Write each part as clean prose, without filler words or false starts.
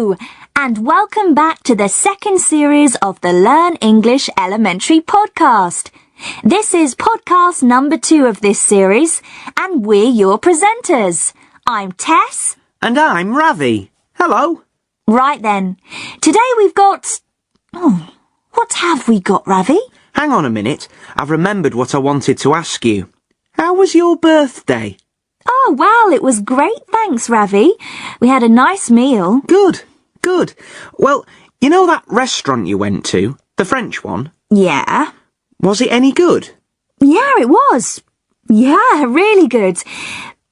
Hello, and welcome back to the second series of the Learn English Elementary podcast. This is podcast number 2 of this series, and we're your presenters. I'm Tess. And I'm Ravi. Hello. Right then. Today we've got... what have we got, Ravi? Hang on a minute. I've remembered what I wanted to ask you. How was your birthday? Oh, well, it was great, thanks, Ravi. We had a nice meal. Good. Well, you know that restaurant you went to? The French one? Yeah. Was it any good? Yeah, it was. Yeah, really good.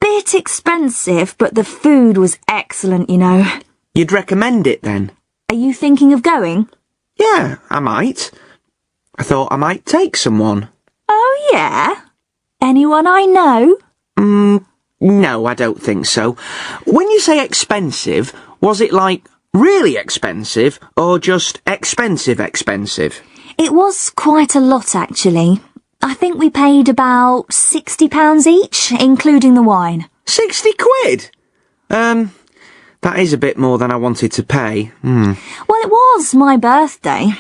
Bit expensive, but the food was excellent, you know. You'd recommend it then? Are you thinking of going? Yeah, I might. I thought I might take someone. Oh, yeah? Anyone I know? No, I don't think so. When you say expensive, was it like really expensive or just expensive? It was quite a lot, actually. I think we paid about £60 each, including the wine. 60 quid? That is a bit more than I wanted to pay. Well, it was my birthday.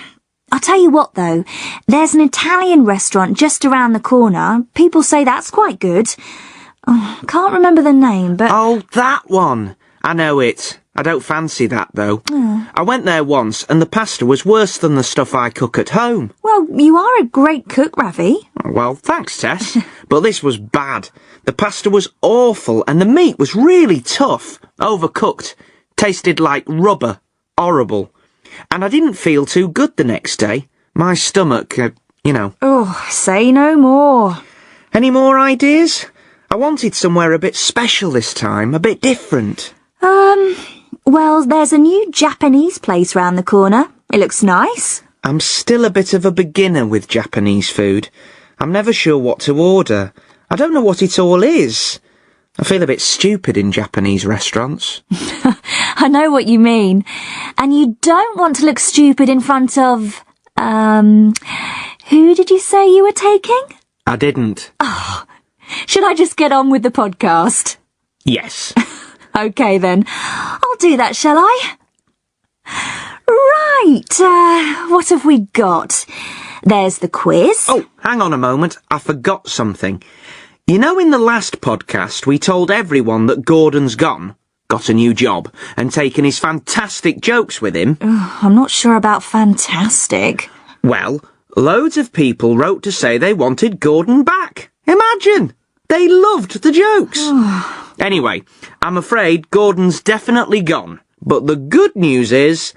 I'll tell you what, though. There's an Italian restaurant just around the corner. People say that's quite good. Can't remember the name, but... Oh, that one! I know it. I don't fancy that, though. I went there once, and the pasta was worse than the stuff I cook at home. Well, you are a great cook, Ravi. Well, thanks, Tess. But this was bad. The pasta was awful, and the meat was really tough. Overcooked. Tasted like rubber. Horrible. And I didn't feel too good the next day. My stomach, Oh, say no more. Any more ideas? I wanted somewhere a bit special this time, a bit different. Well, there's a new Japanese place round the corner. It looks nice. I'm still a bit of a beginner with Japanese food. I'm never sure what to order. I don't know what it all is. I feel a bit stupid in Japanese restaurants. I know what you mean. And you don't want to look stupid in front of, who did you say you were taking? I didn't. Should I just get on with the podcast? Yes. OK then. I'll do that, shall I? Right, what have we got? There's the quiz. Oh, hang on a moment. I forgot something. You know, in the last podcast, we told everyone that Gordon's got a new job, and taken his fantastic jokes with him. I'm not sure about fantastic. Well, loads of people wrote to say they wanted Gordon back. Imagine! They loved the jokes. Anyway, I'm afraid Gordon's definitely gone. But the good news is...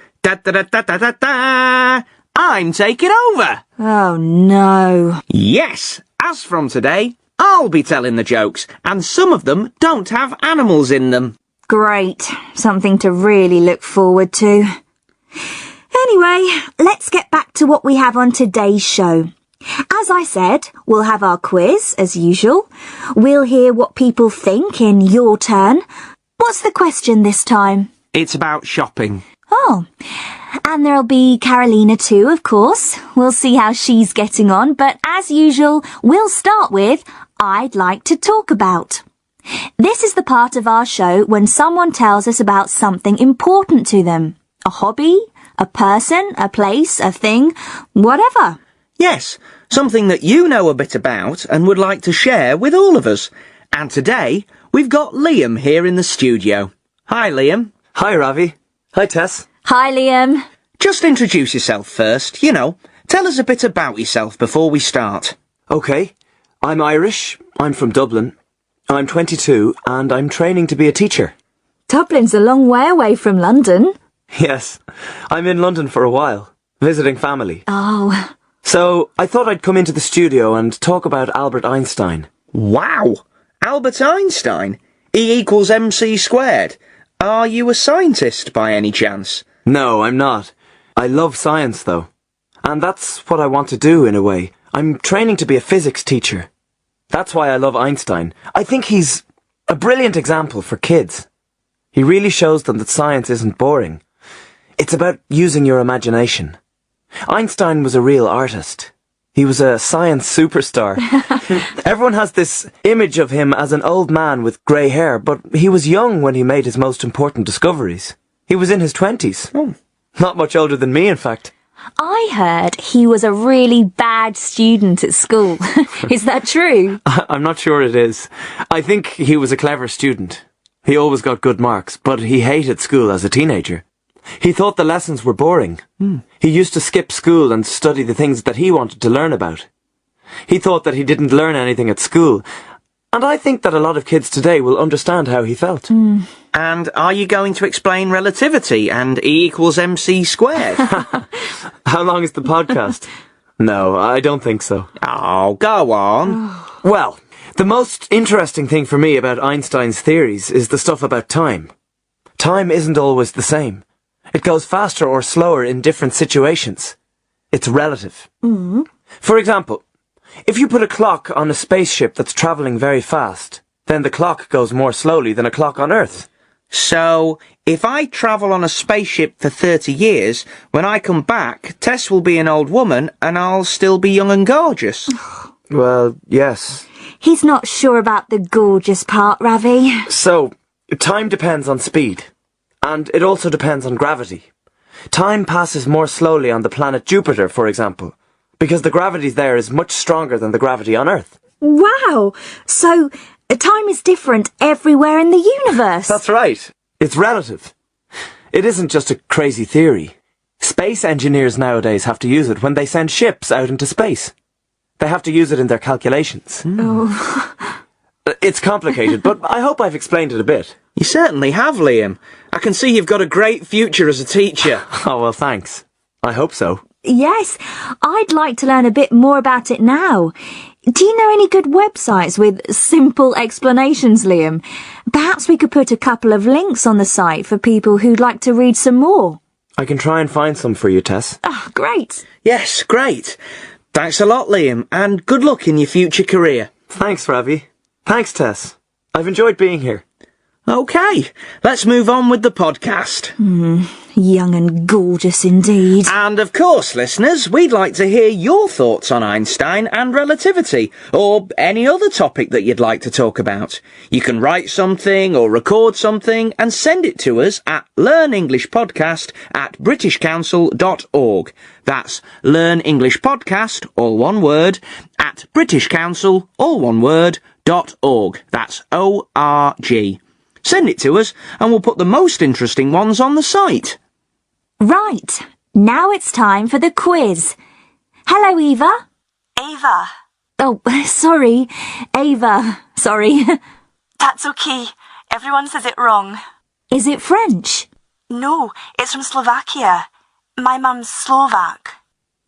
I'm taking over! Oh, no. Yes! As from today, I'll be telling the jokes, and some of them don't have animals in them. Great. Something to really look forward to. Anyway, let's get back to what we have on today's show. As I said, we'll have our quiz, as usual. We'll hear what people think in your turn. What's the question this time? It's about shopping. Oh, and there'll be Carolina too, of course. We'll see how she's getting on, but as usual, we'll start with I'd like to talk about. This is the part of our show when someone tells us about something important to them. A hobby, a person, a place, a thing, whatever. Yes, something that you know a bit about and would like to share with all of us. And today, we've got Liam here in the studio. Hi, Liam. Hi, Ravi. Hi, Tess. Hi, Liam. Just introduce yourself first, Tell us a bit about yourself before we start. OK, I'm Irish, I'm from Dublin, I'm 22 and I'm training to be a teacher. Dublin's a long way away from London. Yes, I'm in London for a while, visiting family. Oh. So I thought I'd come into the studio and talk about Albert Einstein. Wow! Albert Einstein? E=mc². Are you a scientist by any chance? No, I'm not. I love science, though. And that's what I want to do, in a way. I'm training to be a physics teacher. That's why I love Einstein. I think he's a brilliant example for kids. He really shows them that science isn't boring. It's about using your imagination. Einstein was a real artist. He was a science superstar. Everyone has this image of him as an old man with grey hair, but he was young when he made his most important discoveries. He was in his 20s. Oh. Not much older than me, in fact. I heard he was a really bad student at school. Is that true? I'm not sure it is. I think he was a clever student. He always got good marks, but he hated school as a teenager. He thought the lessons were boring. He used to skip school and study the things that he wanted to learn about. He thought that he didn't learn anything at school, and I think that a lot of kids today will understand how he felt. And are you going to explain relativity and E equals MC squared? How long is the podcast? No, I don't think so. Oh, go on. Well, the most interesting thing for me about Einstein's theories is the stuff about time. Time isn't always the same. It goes faster or slower in different situations. It's relative. For example, if you put a clock on a spaceship that's travelling very fast, then the clock goes more slowly than a clock on Earth. So, if I travel on a spaceship for 30 years, when I come back, Tess will be an old woman and I'll still be young and gorgeous. Well, yes. He's not sure about the gorgeous part, Ravi. So, time depends on speed. And it also depends on gravity. Time passes more slowly on the planet Jupiter, for example, because the gravity there is much stronger than the gravity on Earth. Wow! So, time is different everywhere in the universe. That's right. It's relative. It isn't just a crazy theory. Space engineers nowadays have to use it when they send ships out into space. They have to use it in their calculations. It's complicated, but I hope I've explained it a bit. You certainly have, Liam. I can see you've got a great future as a teacher. Oh, well, thanks. I hope so. Yes, I'd like to learn a bit more about it now. Do you know any good websites with simple explanations, Liam? Perhaps we could put a couple of links on the site for people who'd like to read some more. I can try and find some for you, Tess. Oh, great. Yes, great. Thanks a lot, Liam, and good luck in your future career. Thanks, Ravi. Thanks, Tess. I've enjoyed being here. OK, let's move on with the podcast. Young and gorgeous indeed. And of course, listeners, we'd like to hear your thoughts on Einstein and relativity, or any other topic that you'd like to talk about. You can write something or record something and send it to us at learnenglishpodcast@britishcouncil.org. That's Learn English Podcast, all one word, at britishcouncil, all one word, .org. That's O-R-G. Send it to us and we'll put the most interesting ones on the site. Right, now it's time for the quiz. Hello, Eva. Ava. Oh, sorry. Ava. Sorry. That's okay. Everyone says it wrong. Is it French? No, it's from Slovakia. My mum's Slovak.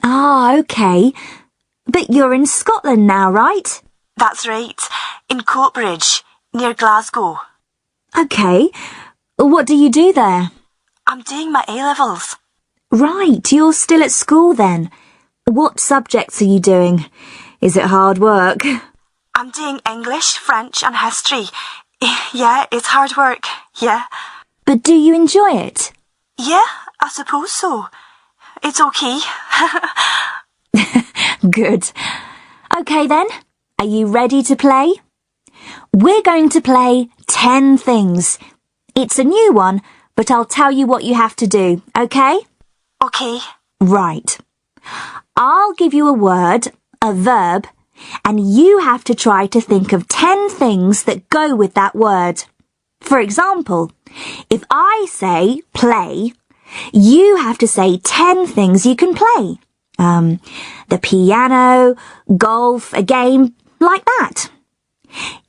Ah, okay. But you're in Scotland now, right? That's right. In Coatbridge, near Glasgow. Okay. What do you do there? I'm doing my A-levels. Right, you're still at school then. What subjects are you doing? Is it hard work? I'm doing English, French and history. Yeah, it's hard work. Yeah. But do you enjoy it? Yeah, I suppose so. It's okay. Good. Okay then, are you ready to play? We're going to play 10 things. It's a new one, but I'll tell you what you have to do, okay? Okay. Right. I'll give you a word, a verb, and you have to try to think of 10 things that go with that word. For example, if I say play, you have to say 10 things you can play. The piano, golf, a game, like that.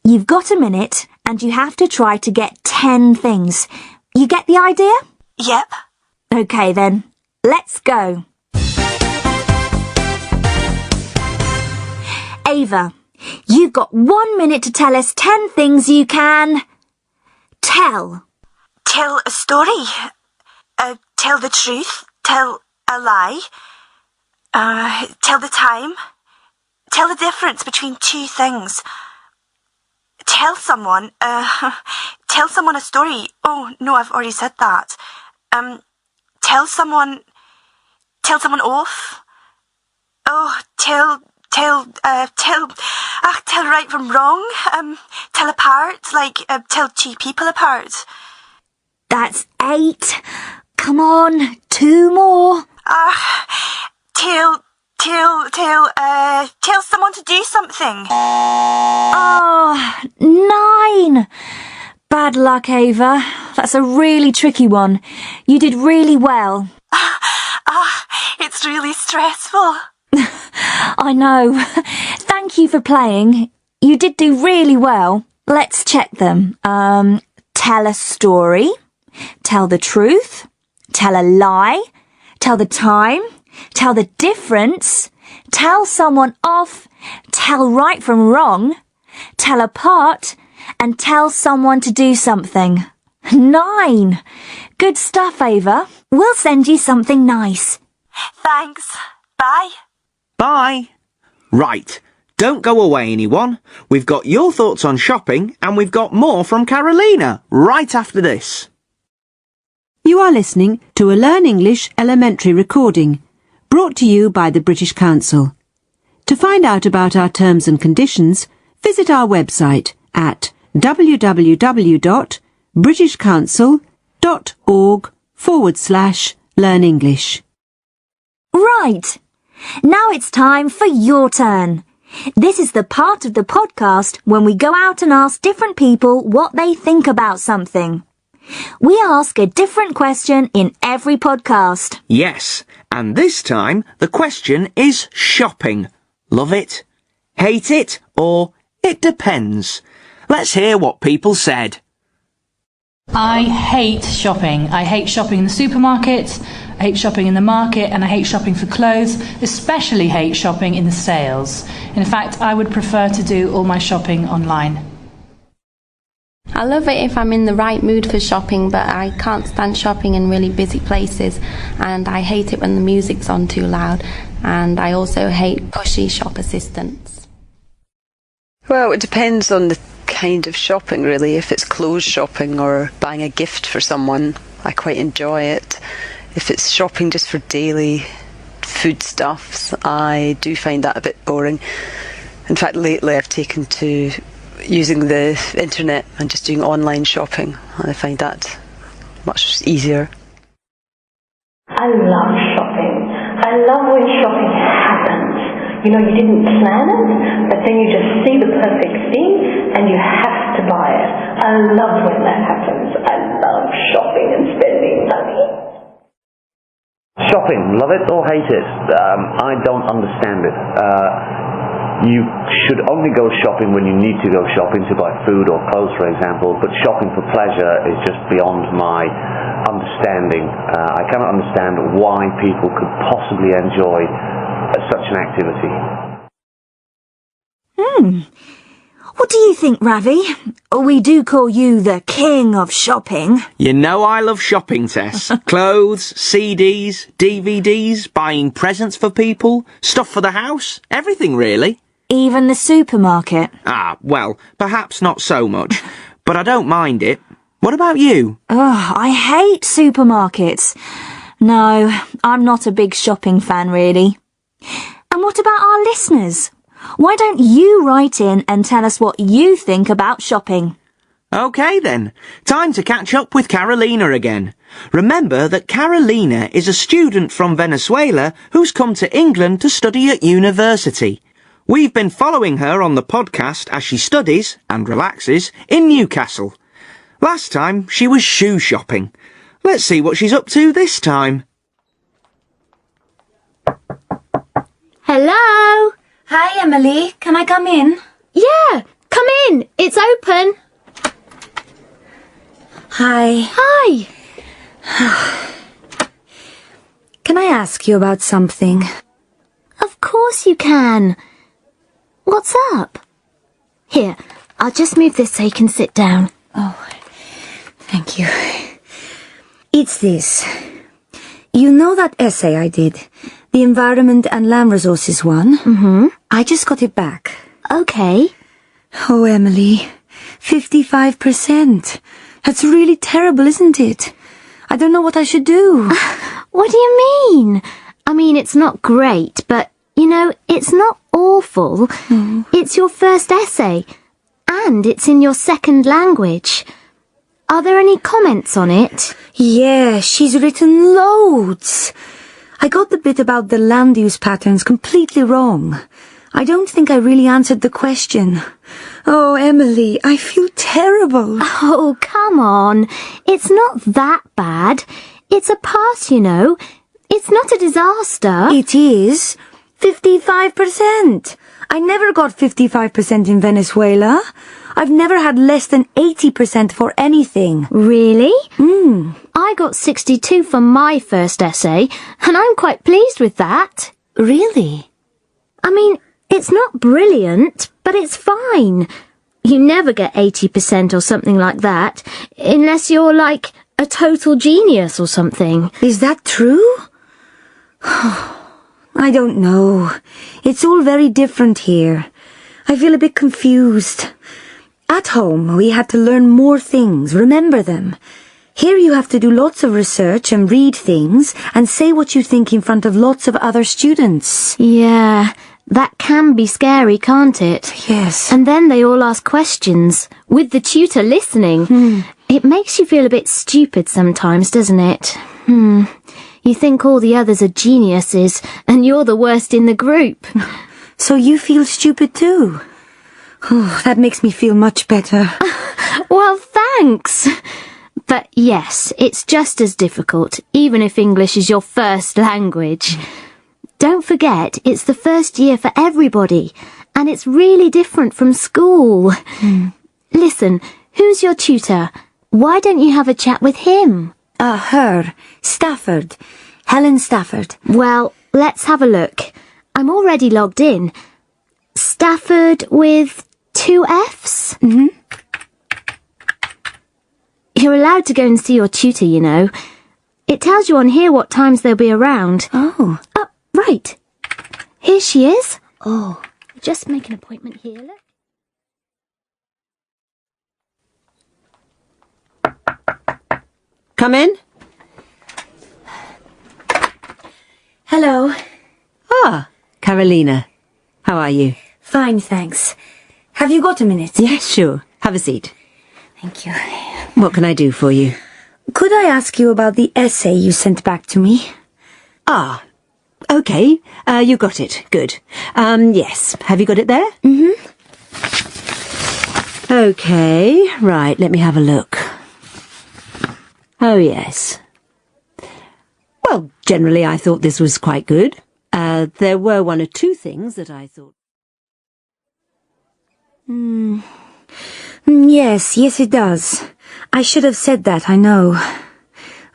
You've got a minute and you have to try to get 10 things. You get the idea? Yep. Okay then, let's go. Ava, you've got 1 minute to tell us 10 things you can tell. Tell a story. Tell the truth. Tell a lie. Tell the time. Tell the difference between two things. Tell someone a story. Oh, no, I've already said that. Tell someone off. Oh, tell right from wrong. Tell apart, like, tell two people apart. That's 8. Come on, 2 more. Tell someone to do something. 9. Bad luck, Ava. That's a really tricky one. You did really well. It's really stressful. I know. Thank you for playing. You did do really well. Let's check them. Tell a story. Tell the truth. Tell a lie. Tell the time. Tell the difference. Tell someone off. Tell right from wrong. Tell apart. And tell someone to do something. 9. Good stuff, Ava. We'll send you something nice. Thanks. Bye. Bye. Right. Don't go away, anyone. We've got your thoughts on shopping, and we've got more from Carolina right after this. You are listening to a Learn English elementary recording, brought to you by the British Council. To find out about our terms and conditions, visit our website at www.britishcouncil.org/learnenglish. Right. Now it's time for your turn. This is the part of the podcast when we go out and ask different people what they think about something. We ask a different question in every podcast. Yes, and this time the question is shopping. Love it? Hate it? Or it depends? Let's hear what people said. I hate shopping. I hate shopping in the supermarket, I hate shopping in the market, and I hate shopping for clothes, especially hate shopping in the sales. In fact, I would prefer to do all my shopping online. I love it if I'm in the right mood for shopping, but I can't stand shopping in really busy places, and I hate it when the music's on too loud, and I also hate pushy shop assistants. Well, it depends on the kind of shopping, really. If it's clothes shopping or buying a gift for someone, I quite enjoy it. If it's shopping just for daily foodstuffs, I do find that a bit boring. In fact, lately I've taken to using the internet and just doing online shopping. I find that much easier. I love shopping. I love when shopping happens. You know, you didn't plan it, but then you just see the perfect thing and you have to buy it. I love when that happens. I love shopping and spending money. Shopping, love it or hate it? I don't understand it. You should only go shopping when you need to go shopping to buy food or clothes, for example, but shopping for pleasure is just beyond my understanding. I cannot understand why people could possibly enjoy such an activity. What do you think, Ravi? We do call you the king of shopping. You know I love shopping, Tess. Clothes, CDs, DVDs, buying presents for people, stuff for the house, everything really. Even the supermarket. Well, perhaps not so much, but I don't mind it. What about you? I hate supermarkets. No, I'm not a big shopping fan, really. And what about our listeners? Why don't you write in and tell us what you think about shopping? OK then, time to catch up with Carolina again. Remember that Carolina is a student from Venezuela who's come to England to study at university. We've been following her on the podcast as she studies and relaxes in Newcastle. Last time she was shoe shopping. Let's see what she's up to this time. Hello? Hi, Emily. Can I come in? Yeah, come in. It's open. Hi. Hi. Can I ask you about something? Of course you can. What's up? Here, I'll just move this so you can sit down. Oh, thank you. It's this. You know that essay I did? The Environment and Land Resources one? Mm-hmm. I just got it back. Okay. Oh, Emily, 55%. That's really terrible, isn't it? I don't know what I should do. What do you mean? I mean, it's not great, but, you know, it's not awful. It's your first essay, and it's in your second language. Are there any comments on it? Yeah, she's written loads. I got the bit about the land use patterns completely wrong. I don't think I really answered the question. Oh, Emily, I feel terrible. Oh, come on. It's not that bad. It's a pass, you know. It's not a disaster. It is. 55%. I never got 55% in Venezuela. I've never had less than 80% for anything. Really? I got 62 for my first essay, and I'm quite pleased with that. Really? I mean, it's not brilliant, but it's fine. You never get 80% or something like that, unless you're like a total genius or something. Is that true? I don't know. It's all very different here. I feel a bit confused. At home, we had to learn more things, remember them. Here you have to do lots of research and read things and say what you think in front of lots of other students. Yeah, that can be scary, can't it? Yes. And then they all ask questions, with the tutor listening. It makes you feel a bit stupid sometimes, doesn't it? You think all the others are geniuses, and you're the worst in the group. So you feel stupid too? Oh, that makes me feel much better. Well, thanks. But yes, it's just as difficult, even if English is your first language. Don't forget, it's the first year for everybody, and it's really different from school. Listen, who's your tutor? Why don't you have a chat with him? Her. Stafford. Helen Stafford. Well, let's have a look. I'm already logged in. Stafford with 2 Fs? You're allowed to go and see your tutor, you know. It tells you on here what times they'll be around. Oh. Right. Here she is. Oh, just make an appointment here, look. Come in. Hello. Ah, Carolina. How are you? Fine, thanks. Have you got a minute? Yes, sure. Have a seat. Thank you. What can I do for you? Could I ask you about the essay you sent back to me? Ah, okay. You got it. Good. Yes. Have you got it there? Okay. Right, let me have a look. Oh, yes. Well, generally I thought this was quite good. There were 1 or 2 things that I thought... Yes, it does. I should have said that, I know.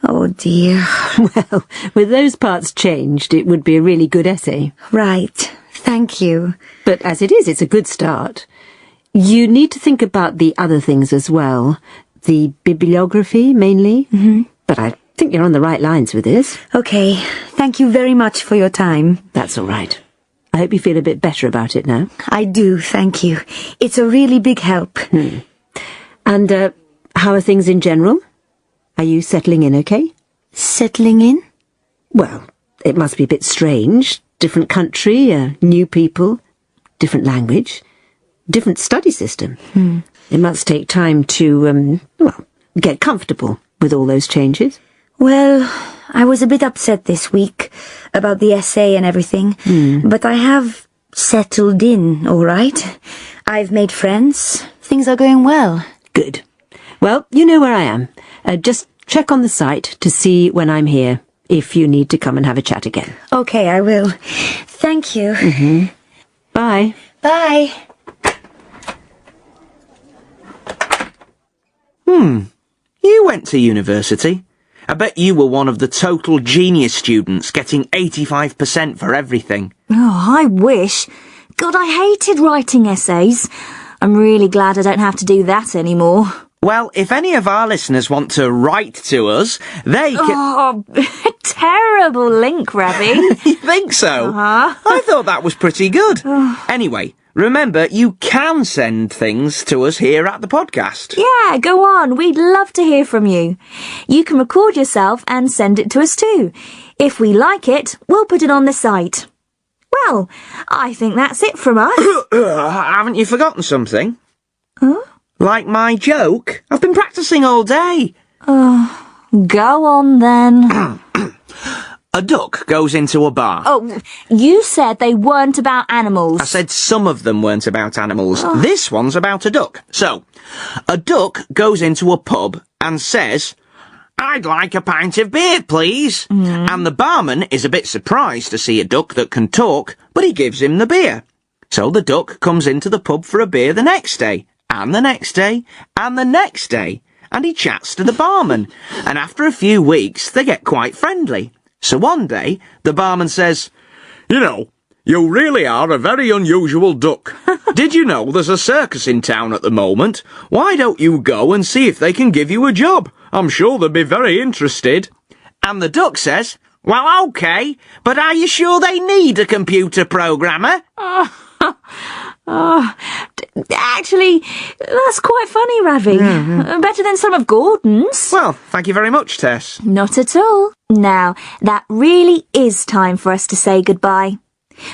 Oh, dear. Well, with those parts changed, it would be a really good essay. Right. Thank you. But as it is, it's a good start. You need to think about the other things as well. The bibliography, mainly. But I think you're on the right lines with this. Okay. Thank you very much for your time. That's all right. I hope you feel a bit better about it now. I do, thank you. It's a really big help. And, how are things in general? Are you settling in okay? Settling in? Well, it must be a bit strange. Different country, new people, different language, different study system. It must take time to, get comfortable with all those changes. Well, I was a bit upset this week about the essay and everything, but I have settled in, all right. I've made friends. Things are going well. Good. Well, you know where I am. Just check on the site to see when I'm here, if you need to come and have a chat again. Okay, I will. Thank you. Bye. Bye. You went to university. I bet you were one of the total genius students getting 85% for everything. Oh, I wish. God, I hated writing essays. I'm really glad I don't have to do that anymore. Well, if any of our listeners want to write to us, they can... Oh, terrible link, Ravi. You think so? I thought that was pretty good. Anyway, remember, you can send things to us here at the podcast. Yeah, go on. We'd love to hear from you. You can record yourself and send it to us too. If we like it, we'll put it on the site. Well, I think that's it from us. Haven't you forgotten something? Huh? Like my joke? I've been practising all day. Go on then. A duck goes into a bar. Oh, you said they weren't about animals. I said some of them weren't about animals. This one's about a duck. So, a duck goes into a pub and says, "I'd like a pint of beer, please." And the barman is a bit surprised to see a duck that can talk, but he gives him the beer. So the duck comes into the pub for a beer the next day, and the next day, and the next day, and he chats to the barman. And after a few weeks, they get quite friendly. So one day, the barman says, "You know, you really are a very unusual duck. Did you know there's a circus in town at the moment? Why don't you go and see if they can give you a job? I'm sure they'd be very interested." And the duck says, "Well, OK, but are you sure they need a computer programmer?" Actually, that's quite funny, Ravi. Better than some of Gordon's. Well, thank you very much, Tess. Not at all. Now, that really is time for us to say goodbye.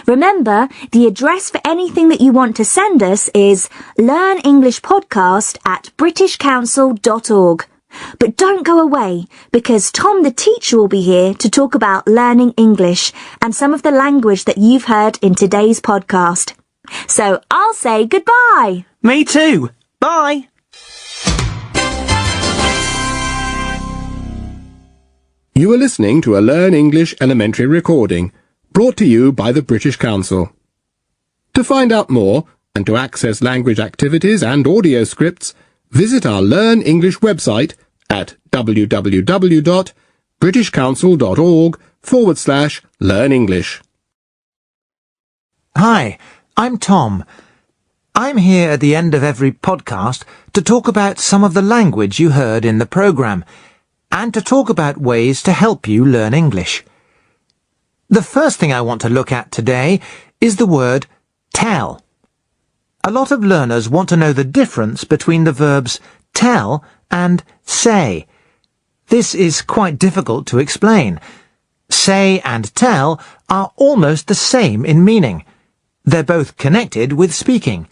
Remember, the address for anything that you want to send us is learnenglishpodcast@britishcouncil.org. But don't go away, because Tom the teacher will be here to talk about learning English and some of the language that you've heard in today's podcast. So I'll say goodbye. Me too. Bye. You are listening to a Learn English elementary recording, brought to you by the British Council. To find out more, and to access language activities and audio scripts, visit our Learn English website at www.britishcouncil.org/Learn English. Hi, I'm Tom. I'm here at the end of every podcast to talk about some of the language you heard in the programme, and to talk about ways to help you learn English. The first thing I want to look at today is the word tell. A lot of learners want to know the difference between the verbs tell and say. This is quite difficult to explain. Say and tell are almost the same in meaning. They're both connected with speaking.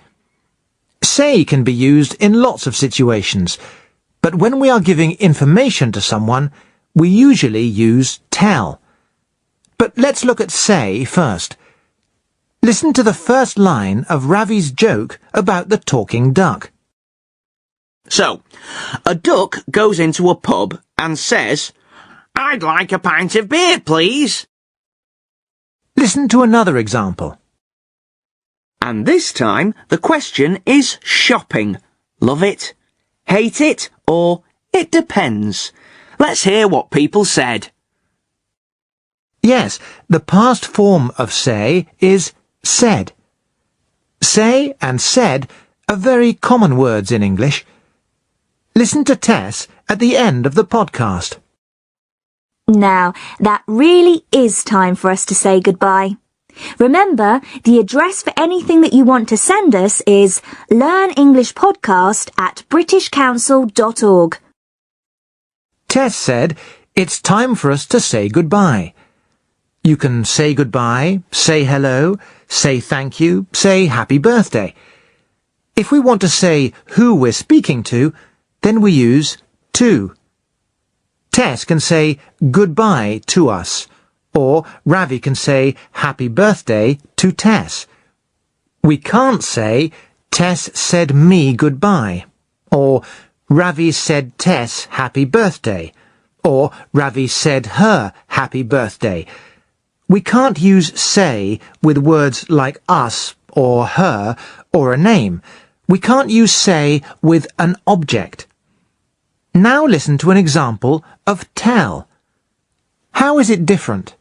Say can be used in lots of situations, but when we are giving information to someone, we usually use tell. But let's look at say first. Listen to the first line of Ravi's joke about the talking duck. So, a duck goes into a pub and says, "I'd like a pint of beer, please." Listen to another example. And this time, the question is shopping. Love it? Hate it? Or it depends? Let's hear what people said. Yes, the past form of say is said. Say and said are very common words in English. Listen to Tess at the end of the podcast. Now, that really is time for us to say goodbye. Remember, the address for anything that you want to send us is learnenglishpodcast@britishcouncil.org. Tess said it's time for us to say goodbye. You can say goodbye, say hello, say thank you, say happy birthday. If we want to say who we're speaking to, then we use to. Tess can say goodbye to us, or Ravi can say happy birthday to Tess. We can't say Tess said me goodbye, or Ravi said Tess happy birthday, or Ravi said her happy birthday. We can't use say with words like us or her or a name. We can't use say with an object. Now listen to an example of tell. How is it different?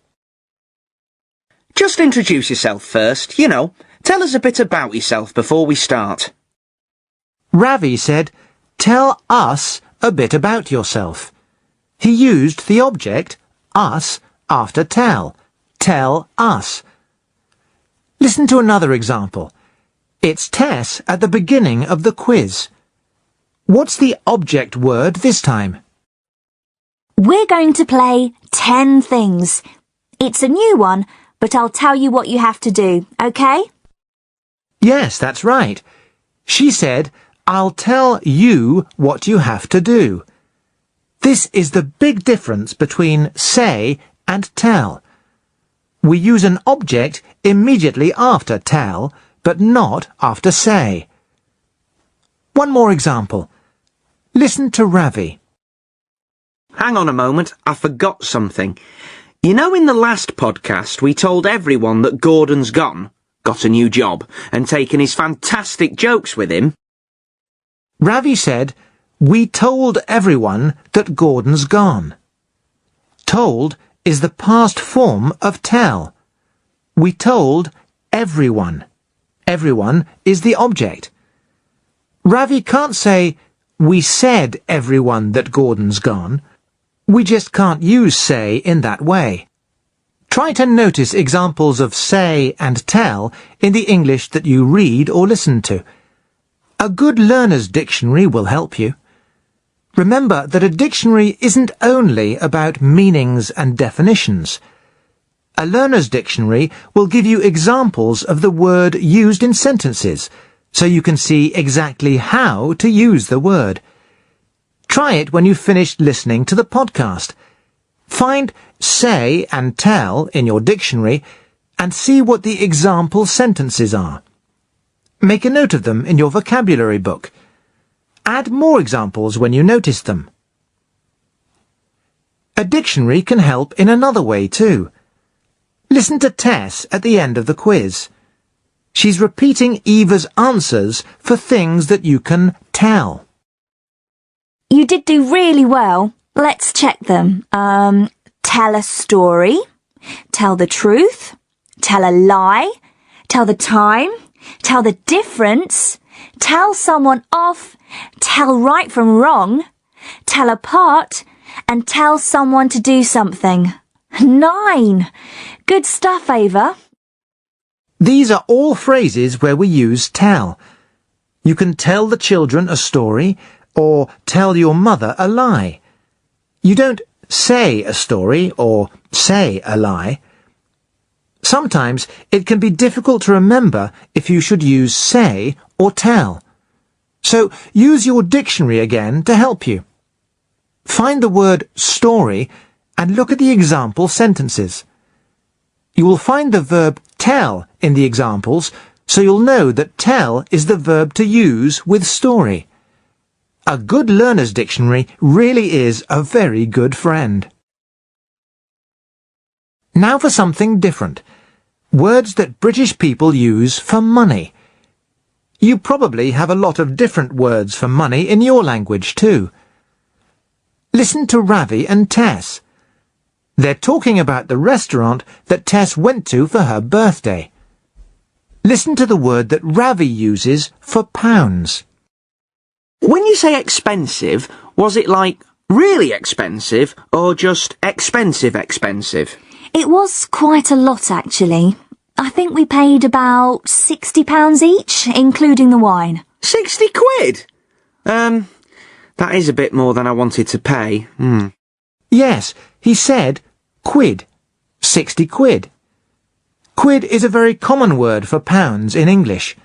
Just introduce yourself first, you know. Tell us a bit about yourself before we start. Ravi said, "Tell us a bit about yourself." He used the object us after tell. Tell us. Listen to another example. It's Tess at the beginning of the quiz. What's the object word this time? We're going to play 10 things. It's a new one, but I'll tell you what you have to do, okay? Yes, that's right. She said, I'll tell you what you have to do. This is the big difference between say and tell. We use an object immediately after tell, but not after say. One more example. Listen to Ravi. Hang on a moment, I forgot something. You know, in the last podcast we told everyone that Gordon's gone, got a new job, and taken his fantastic jokes with him? Ravi said, we told everyone that Gordon's gone. Told is the past form of tell. We told everyone. Everyone is the object. Ravi can't say, we said everyone that Gordon's gone. We just can't use say in that way. Try to notice examples of say and tell in the English that you read or listen to. A good learner's dictionary will help you. Remember that a dictionary isn't only about meanings and definitions. A learner's dictionary will give you examples of the word used in sentences, so you can see exactly how to use the word. Try it when you've finished listening to the podcast. Find say and tell in your dictionary and see what the example sentences are. Make a note of them in your vocabulary book. Add more examples when you notice them. A dictionary can help in another way too. Listen to Tess at the end of the quiz. She's repeating Eva's answers for things that you can tell. You did do really well. Let's check them. Tell a story, tell the truth, tell a lie, tell the time, tell the difference, tell someone off, tell right from wrong, tell apart, and tell someone to do something. 9. Good stuff, Ava. These are all phrases where we use tell. You can tell the children a story, or tell your mother a lie. You don't say a story or say a lie. Sometimes it can be difficult to remember if you should use say or tell. So use your dictionary again to help you. Find the word story and look at the example sentences. You will find the verb tell in the examples, so you'll know that tell is the verb to use with story. A good learner's dictionary really is a very good friend. Now for something different. Words that British people use for money. You probably have a lot of different words for money in your language too. Listen to Ravi and Tess. They're talking about the restaurant that Tess went to for her birthday. Listen to the word that Ravi uses for pounds. When you say expensive, was it like really expensive or just expensive? It was quite a lot, actually. I think we paid about £60 each, including the wine. 60 quid? That is a bit more than I wanted to pay. Yes, he said quid. 60 quid. Quid is a very common word for pounds in English.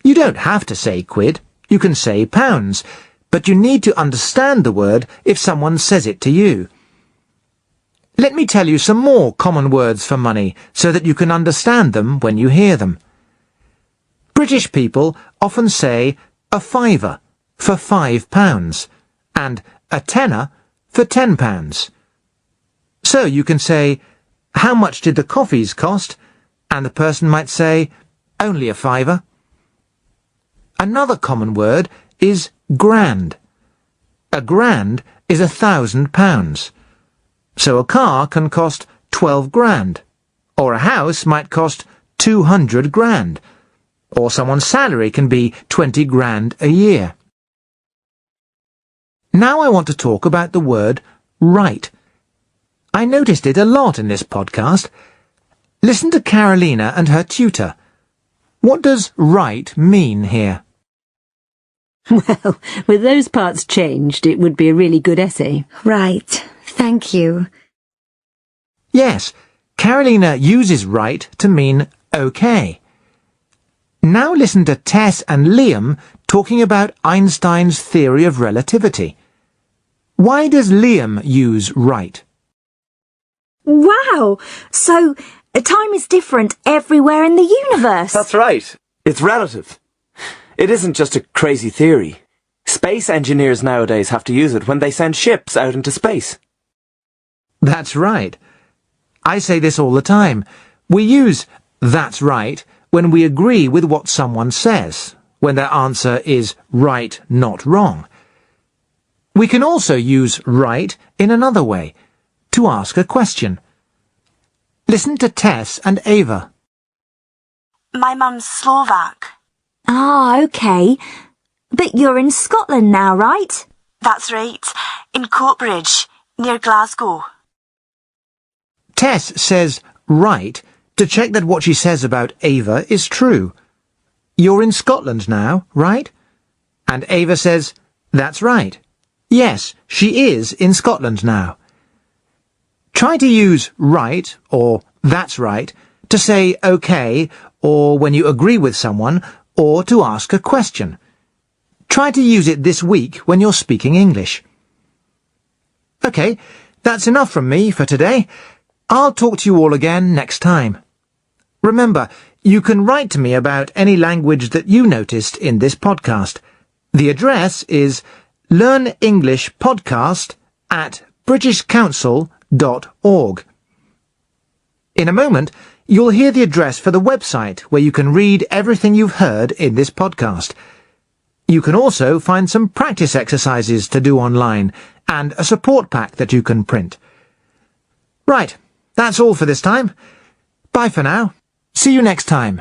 You don't have to say quid. You can say pounds, but you need to understand the word if someone says it to you. Let me tell you some more common words for money so that you can understand them when you hear them. British people often say a fiver for £5 and a tenner for £10. So you can say, how much did the coffees cost? And the person might say, only a fiver. Another common word is grand. A grand is £1,000. So a car can cost 12 grand, or a house might cost 200 grand, or someone's salary can be 20 grand a year. Now I want to talk about the word right. I noticed it a lot in this podcast. Listen to Carolina and her tutor. What does right mean here? Well, with those parts changed, it would be a really good essay. Right. Thank you. Yes, Carolina uses right to mean okay. Now listen to Tess and Liam talking about Einstein's theory of relativity. Why does Liam use right? Wow! So, time is different everywhere in the universe. That's right. It's relative. It isn't just a crazy theory. Space engineers nowadays have to use it when they send ships out into space. That's right. I say this all the time. We use "that's right" when we agree with what someone says, when their answer is right, not wrong. We can also use right in another way, to ask a question. Listen to Tess and Ava. My mum's Slovak. Ah, okay. But you're in Scotland now, right? That's right. In Coatbridge, near Glasgow. Tess says right to check that what she says about Ava is true. You're in Scotland now, right? And Ava says, that's right. Yes, she is in Scotland now. Try to use right, or that's right, to say okay, or when you agree with someone, or to ask a question. Try to use it this week when you're speaking English. Okay, that's enough from me for today. I'll talk to you all again next time. Remember, you can write to me about any language that you noticed in this podcast. The address is learnenglishpodcast@britishcouncil.org. In a moment, you'll hear the address for the website where you can read everything you've heard in this podcast. You can also find some practice exercises to do online and a support pack that you can print. Right, that's all for this time. Bye for now. See you next time.